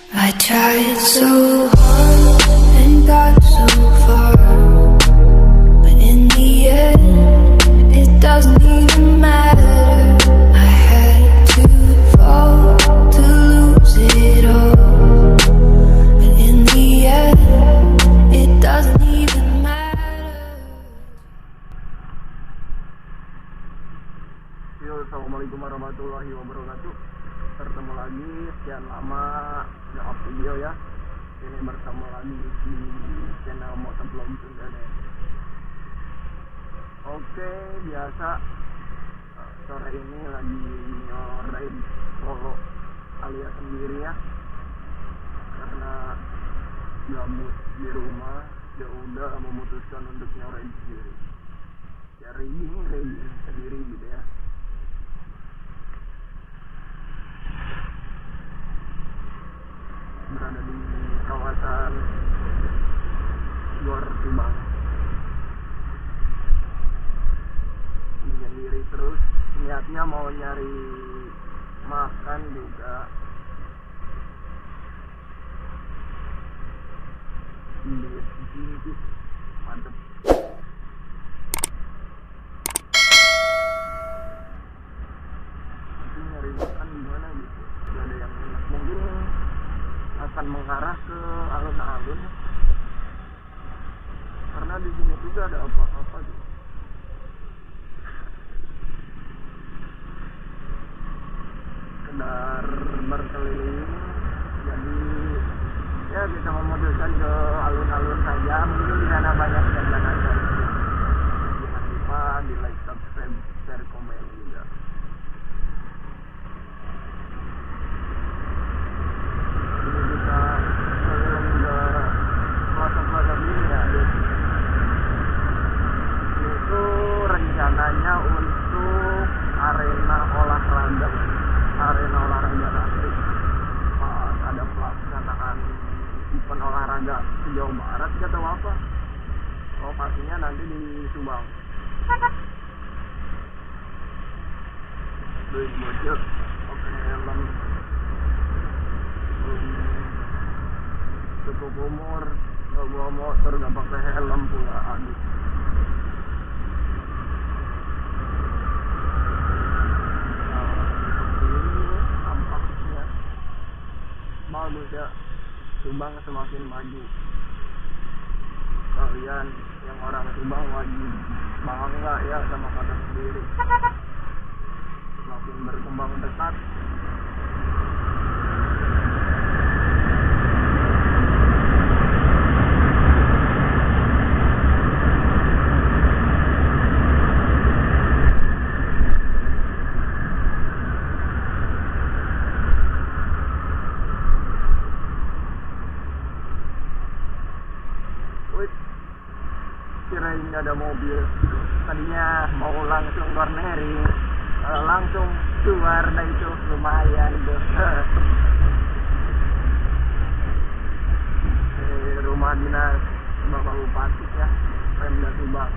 I tried so hard and got so far, but in the end, it doesn't even matter. I had to fall to lose it all, but in the end, it doesn't even matter. Yo, assalamualaikum warahmatullahi wabarakatuh. Bertemu lagi sekian lama nge-up video ya. Ini bertemu lagi di channel Motovlog Sunda deh. Oke, biasa sore ini lagi nge-ride solo alias sendiri ya. Karena gabut di rumah, ya udah memutuskan untuk nge-ride sendiri. Ya riding sendiri gitu ya. Berada di kawasan Gor Subang menyendiri terus, niatnya mau nyari makan juga di sini mantep. Tapi nyari makan gimana gitu, gak ada yang enak. Mungkin akan mengarah ke alun-alun karena di sini juga ada apa-apa gitu. Sekedar berkeliling, jadi ya kita memutuskan ke alun-alun saja. Mungkin di sana banyak jajanan dari jangan lupa di like, subscribe, share, komen juga. Rencananya untuk arena olahraga nanti pas ada pelaksanaan event olahraga di Jawa Barat atau apa, lokasinya nanti di Subang. Duit bocor pakai helm, cukup umur gak bawa motor gak pakai helm pula, aduh. Bagus ya, Subang semakin maju. Kalian yang orang Subang wajib bangga ya sama kota sendiri. Semakin berkembang pesat. Kirain gak ada mobil, tadinya mau langsung cornering, kalau langsung keluar, nah itu lumayan tuh. Rumah dinas Bapak Bupati ya, Pemda Subang.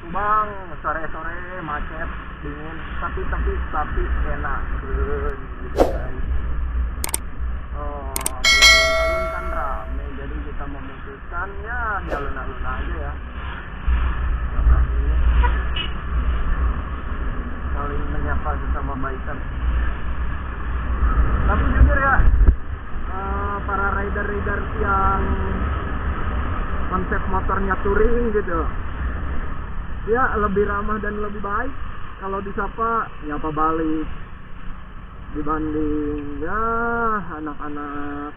Subang sore-sore macet, dingin, tapi enak gitu kan. Alun-alun kan rame, jadi kita memutuskan ya di alun-alun aja ya. Karena ini saling menyapa sesama baikan. Tapi jujur ya, para rider yang konsep motornya touring gitu, ya lebih ramah dan lebih baik kalau disapa nyapa balik dibanding ya anak-anak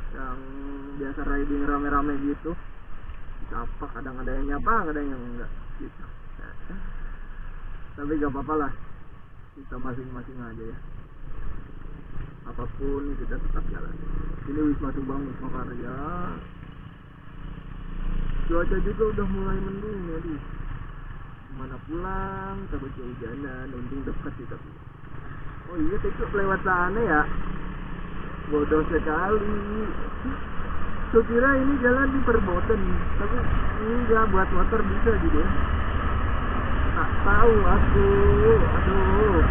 yang biasa riding rame-rame gitu. Disapa kadang ada yang nyapa, kadang yang enggak gitu. Tapi gak apa-apa lah, kita masing-masing aja ya. Apapun kita tetap jalan. Ini Wisma Subang, Wisma Karya. Cuaca juga udah mulai mendung ya di. Mana pulang, takut kehujanan, untung dekat sih tapi. Oh iya, itu lewat sana ya. Bodoh sekali. So kira ini jalan di perboten, tapi enggak, buat motor bisa gitu ya. Tak tahu aku, aduh.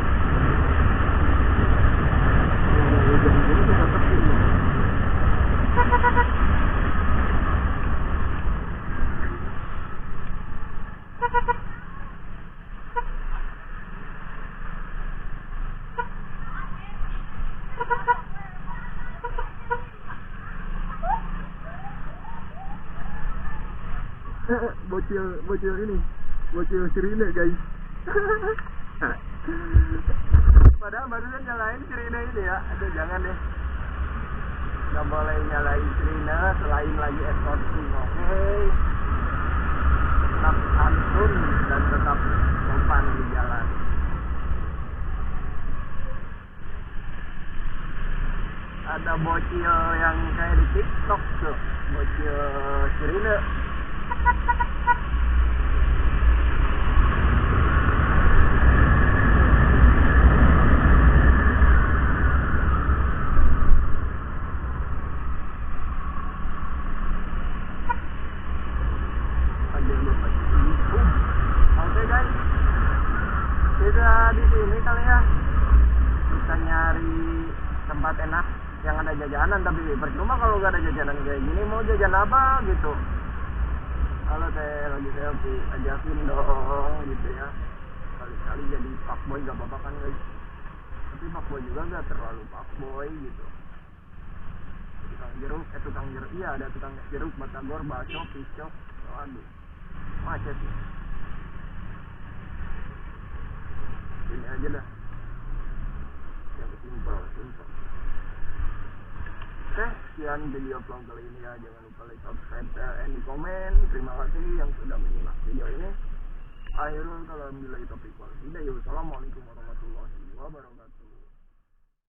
bocil ini, bocil sirine guys. Padahal barusan nyalain sirine ini ya. Aduh jangan deh, nggak boleh nyalain sirine selain lagi escorting. Oke, tetap santun dan tetap sopan di jalan. Ada bocil yang kayak di TikTok tuh, bocil sirine. Oke guys, kita di sini kali ya, kita nyari tempat enak yang ada jajanan, tapi percuma kalau gak ada jajanan kayak gini. Mau jajan apa gitu, kalau saya lagi selfie ajakin dong gitu ya. Kali-kali jadi fuckboy gak apa-apa kan guys, tapi fuckboy juga gak terlalu fuckboy gitu. Tukang jeruk, iya ada tukang jeruk, batagor, bakso, pisco. Aduh, macet sih. Ini aja dah yang simpel. Oke, sekian video vlog kali ini ya. Jangan lupa like, subscribe, share, and komen. Terima kasih yang sudah menyimak video ini. Akhirul kalam billahi taufiq wal hidayah. Wassalamualaikum warahmatullahi wabarakatuh.